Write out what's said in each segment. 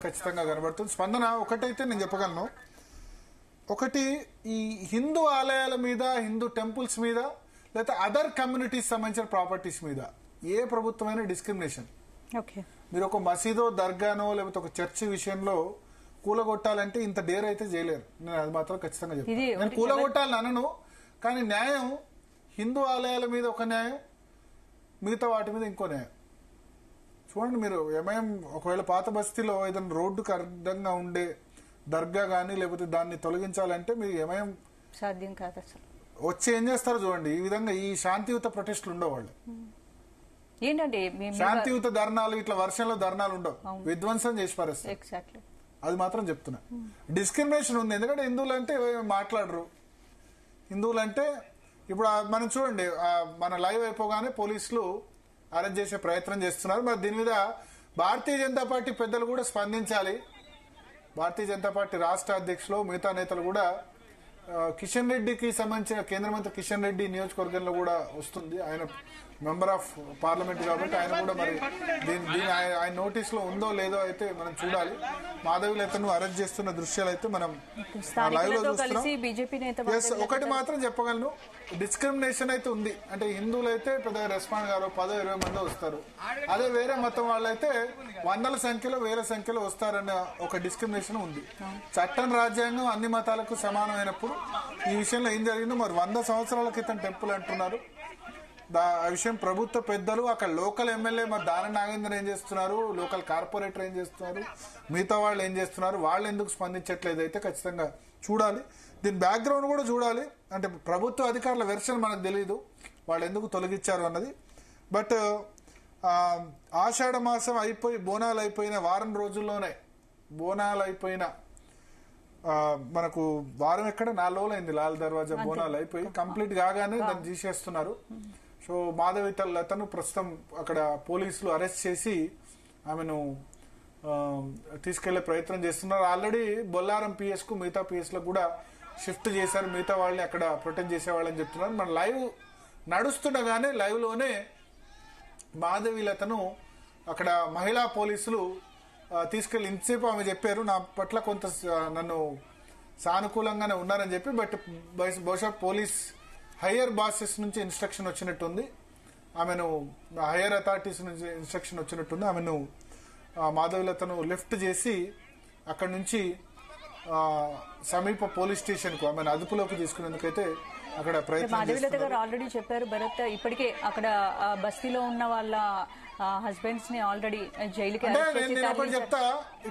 ఖచ్చితంగా కనబడుతుంది. స్పందన ఒకటైతే నేను చెప్పగలను, ఒకటి ఈ హిందూ ఆలయాల మీద, హిందూ టెంపుల్స్ మీద, లేకపోతే అదర్ కమ్యూనిటీస్ సంబంధించిన ప్రాపర్టీస్ మీద ఏ ప్రభుత్వమైన డిస్క్రిమినేషన్, మీరు ఒక మసీదో దర్గానో లేకపోతే ఒక చర్చి విషయంలో కూలగొట్టాలంటే ఇంత డేర్ అయితే చేయలేరు. నేను అది మాత్రం ఖచ్చితంగా చెప్తాను. నేను కూలగొట్టాలని అనను, కానీ న్యాయం హిందూ ఆలయాల మీద ఒక న్యాయం, మిగతా వాటి మీద ఇంకో న్యాయం. చూడండి, మీరు ఎంఐఎం ఒకవేళ పాత బస్తీలో ఏదైనా రోడ్డుకు అడ్డంగా ఉండే దర్గా కానీ లేకపోతే దాన్ని తొలగించాలంటే మీరు ఎంఐఎం సాధ్యం కాదు అసలు. వచ్చి ఏం చేస్తారో చూడండి. ఈ విధంగా ఈ శాంతియుత ప్రొటెస్టులు ఉండేవాళ్ళు. ఏంటంటే శాంతియుత ధర్నాలు, ఇట్లా వర్షంలో ధర్నాలు ఉండవు, విధ్వంసం చేసి పారేస్తారు. ఎగ్జాక్ట్లీ, అది మాత్రం చెప్తున్నా. డిస్క్రిమినేషన్ ఉంది, ఎందుకంటే హిందువులు అంటే మాట్లాడరు. హిందువులు అంటే ఇప్పుడు మనం చూడండి, మన లైవ్ అయిపోగానే పోలీసులు అరెస్ట్ చేసే ప్రయత్నం చేస్తున్నారు. మరి దీని మీద భారతీయ జనతా పార్టీ పెద్దలు కూడా స్పందించాలి. భారతీయ జనతా పార్టీ రాష్ట్ర అధ్యక్షులు, మిగతా నేతలు కూడా, కిషన్ రెడ్డికి సంబంధించిన కేంద్ర మంత్రి కిషన్ రెడ్డి నియోజకవర్గంలో కూడా వస్తుంది. ఆయన మెంబర్ ఆఫ్ పార్లమెంట్ కాబట్టి ఆయన కూడా మరి దీని ఆయన నోటీస్ లో ఉందో లేదో అయితే మనం చూడాలి. మాధవీలతను అరెస్ట్ చేస్తున్న దృశ్యాలు అయితే మనం లైవ్ లో చూస్తున్నాం. ఒకటి మాత్రం చెప్పగలను, డిస్క్రిమినేషన్ అయితే ఉంది. అంటే హిందువులు అయితే పెద్దగా రెస్పాండ్ గారు, 10-20 మంది వస్తారు. అదే వేరే మతం వాళ్ళైతే వందల సంఖ్యలో, వేల సంఖ్యలో వస్తారన్న ఒక డిస్క్రిమినేషన్ ఉంది. చట్టం, రాజ్యాంగం అన్ని మతాలకు సమానమైనప్పుడు ఈ విషయంలో ఏం జరిగిందో మరి 100 సంవత్సరాల క్రితం టెంపుల్ అంటున్నారు. ఆ విషయం ప్రభుత్వ పెద్దలు, అక్కడ లోకల్ ఎమ్మెల్యే మరి దాన నాగేంద్ర ఏం చేస్తున్నారు, లోకల్ కార్పొరేటర్ ఏం చేస్తున్నారు, మిగతా వాళ్ళు ఏం చేస్తున్నారు, వాళ్ళు ఎందుకు స్పందించట్లేదు అయితే ఖచ్చితంగా చూడాలి. దీని బ్యాక్గ్రౌండ్ కూడా చూడాలి. అంటే ప్రభుత్వ అధికారుల వెర్షన్ మనకు తెలియదు, వాళ్ళు ఎందుకు తొలగించారు అన్నది. బట్ ఆషాఢ మాసం అయిపోయి బోనాలు అయిపోయిన వారం రోజుల్లోనే, బోనాలు అయిపోయిన మనకు వారం ఎక్కడ 4 రోజులు అయింది, లాల్ దర్వాజా బోనాలు అయిపోయి కంప్లీట్ కాగానే దాన్ని తీసేస్తున్నారు. సో మాధవీలతను ప్రస్తుతం అక్కడ పోలీసులు అరెస్ట్ చేసి ఆమెను తీసుకెళ్లే ప్రయత్నం చేస్తున్నారు. ఆల్రెడీ బొల్లారం పిఎస్ కు, మిగతా పిఎస్ లకు కూడా షిఫ్ట్ చేశారు. మిగతా వాళ్ళని అక్కడ ప్రొటెక్ట్ చేసేవాళ్ళని చెప్తున్నారు. మన లైవ్ నడుస్తుండగానే లైవ్ లోనే మాధవీలతను అక్కడ మహిళా పోలీసులు తీసుకెళ్లి ఇంతసేపు ఆమె చెప్పారు, నా పట్ల కొంత నన్ను సానుకూలంగానే ఉన్నారని చెప్పి. బట్ బహుశా పోలీస్ హయ్యర్ బాసెస్ నుంచి ఇన్స్ట్రక్షన్ వచ్చినట్టుంది, ఆమెను హయ్యర్ అథారిటీస్ నుంచి ఇన్స్ట్రక్షన్ వచ్చినట్టుంది. ఆమెను మాధవీలతను లిఫ్ట్ చేసి అక్కడి నుంచి సమీప పోలీస్ స్టేషన్ కు ఆమెను అదుపులోకి తీసుకునేందుకైతే అక్కడ ప్రయత్నం. మాధవీలత గారు ఆల్రెడీ చెప్పారు భరత్, ఇప్పటికే అక్కడ బస్తీలో ఉన్న వాళ్ళ హస్బెండ్స్ ని ఆల్రెడీ జైలుకి చెప్తా.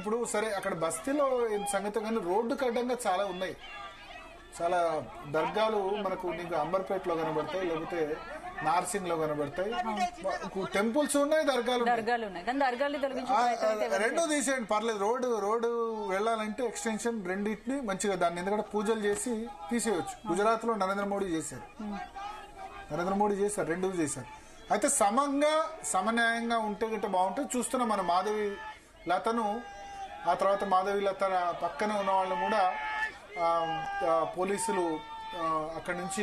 ఇప్పుడు సరే అక్కడ బస్తీలో సంగతి కానీ రోడ్డు అడ్డంగా చాలా ఉన్నాయి. చాలా దర్గాలు మనకు నీకు అంబర్పేటలో కనబడతాయి, లేకపోతే నార్సింగ్ లో కనబడతాయి. టెంపుల్స్ ఉన్నాయి, దర్గాలు రెండో తీసేయండి పర్లేదు. రోడ్డు వెళ్ళాలంటే ఎక్స్టెన్షన్ రెండింటిని మంచిగా దాన్ని ఎందుకంటే పూజలు చేసి తీసేయచ్చు. గుజరాత్ లో నరేంద్ర మోడీ చేశారు, రెండు చేశారు. అయితే సమంగా సమన్యాయంగా ఉంటే గిట్ట బాగుంటుంది. చూస్తున్నాం మన మాధవీలతను, ఆ తర్వాత మాధవీలత పక్కన ఉన్న వాళ్ళని కూడా పోలీసులు అక్కడి నుంచి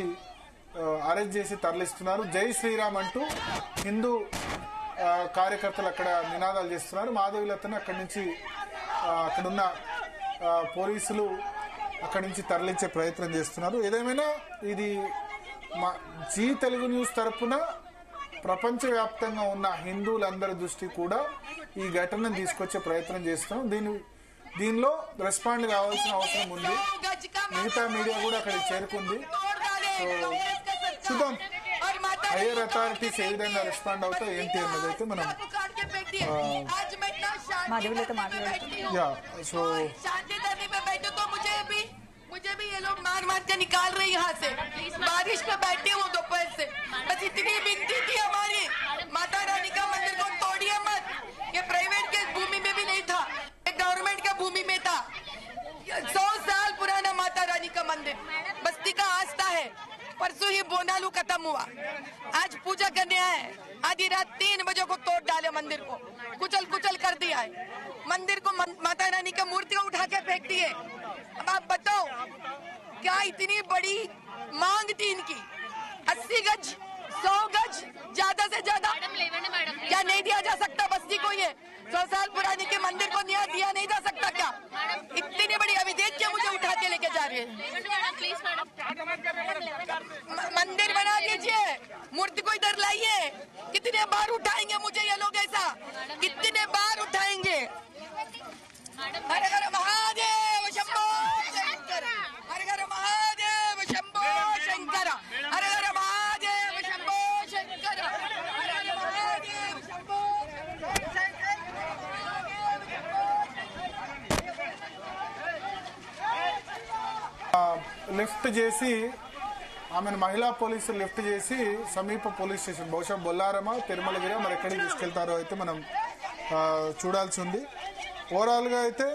అరెస్ట్ చేసి తరలిస్తున్నారు. జై శ్రీరామ్ అంటూ హిందూ కార్యకర్తలు అక్కడ నినాదాలు చేస్తున్నారు. మాధవీలతను అక్కడి నుంచి అక్కడున్న పోలీసులు అక్కడి నుంచి తరలించే ప్రయత్నం చేస్తున్నారు. ఏదేమైనా ఇది జీ తెలుగు న్యూస్ తరఫున ప్రపంచవ్యాప్తంగా ఉన్న హిందువులందరి దృష్టి కూడా ఈ ఘటనను తీసుకొచ్చే ప్రయత్నం చేస్తున్నాం. దీనిలో రెస్పాండ్ కావాల్సిన అవసరం ఉంది. మిగతా మీడియా కూడా అక్కడికి చేరుకుంది. సో చూద్దాం హైయర్ అథారిటీస్ ఏ విధంగా రెస్పాండ్ అవుతాయి ఏంటి అన్నది అయితే మనం సో मुझे भी ये लोग मार मार के निकाल रहे यहाँ से, बारिश में बैठे वो दोपहर से। बस इतनी विनती थी हमारी, माता रानी का मंदिर को तोड़िए मत। ये प्राइवेट के भूमि में भी नहीं था, ये गवर्नमेंट का भूमि में था। 100 साल पुराना माता रानी का मंदिर बस्ती का आस्था है। परसों ही बोनालू खत्म हुआ, आज पूजा करने आए, आधी रात 3 बजे को तोड़ डाले मंदिर को, कुचल कुचल कर दिया है। मंदिर को माता रानी का मूर्ति को उठा के फेंक दिए। अब आप बताओ क्या इतनी बड़ी मांग थी इनकी? 80 गज 100 गज ज्यादा से ज्यादा क्या नहीं दिया जा सकता बस्ती को? ये 100 साल पुरानी के मंदिर को दिया नहीं जा सकता? जा रहे हैं। मंदिर बना दीजिए, मूर्ति को इधर लाइए। कितने बार उठाएंगे मुझे ये लोग ऐसा, कितने बार उठाएंगे? हर हर महादेव शंभो शंकर, हर हर महादेव शंभो शंकर, हर हर महादेव शंभो शंकर, हर हर महादेव शंभो शंकर। లిఫ్ట్ చేసి ఆమెను మహిళా పోలీసులు లిఫ్ట్ చేసి సమీప పోలీస్ స్టేషన్, బహుశా బొల్లారమా తిరుమలగిరి మరి ఎక్కడికి తీసుకెళ్తారో అయితే మనం చూడాల్సి ఉంది. ఓవరాల్గా అయితే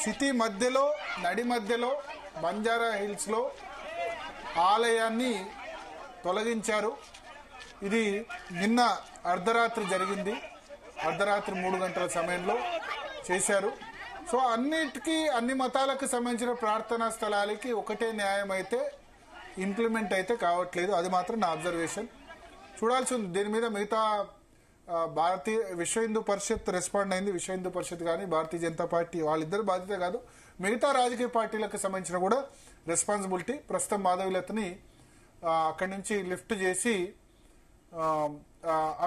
సిటీ మధ్యలో నడి మధ్యలో బంజారా హిల్స్లో ఆలయాన్ని తొలగించారు. ఇది నిన్న అర్ధరాత్రి జరిగింది. అర్ధరాత్రి 3 గంటల సమయంలో చేశారు. సో అన్నిటికీ అన్ని మతాలకు సంబంధించిన ప్రార్థనా స్థలాలకి ఒకటే న్యాయం అయితే ఇంప్లిమెంట్ అయితే కావట్లేదు. అది మాత్రం నా అబ్జర్వేషన్. చూడాల్సి ఉంది దీని మీద. మిగతా భారతీయ విశ్వ హిందూ పరిషత్ రెస్పాండ్ అయింది. విశ్వ హిందూ పరిషత్ కానీ భారతీయ జనతా పార్టీ వాళ్ళిద్దరు బాధ్యత కాదు, మిగతా రాజకీయ పార్టీలకు సంబంధించిన కూడా రెస్పాన్సిబిలిటీ. ప్రస్తుతం మాధవీలతని అక్కడి నుంచి లిఫ్ట్ చేసి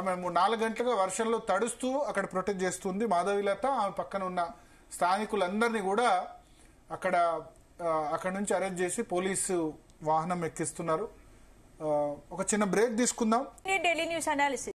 ఆమె 4 గంటలుగా వర్షంలో తడుస్తూ అక్కడ ప్రొటెక్ట్ చేస్తుంది. మాధవీలత ఆమె పక్కన ఉన్న స్థానికులందరినీ కూడా అక్కడ నుంచి అరెస్ట్ చేసి పోలీసు వాహనం ఎక్కిస్తున్నారు. ఒక చిన్న బ్రేక్ తీసుకుందాం. Delhi news analysis.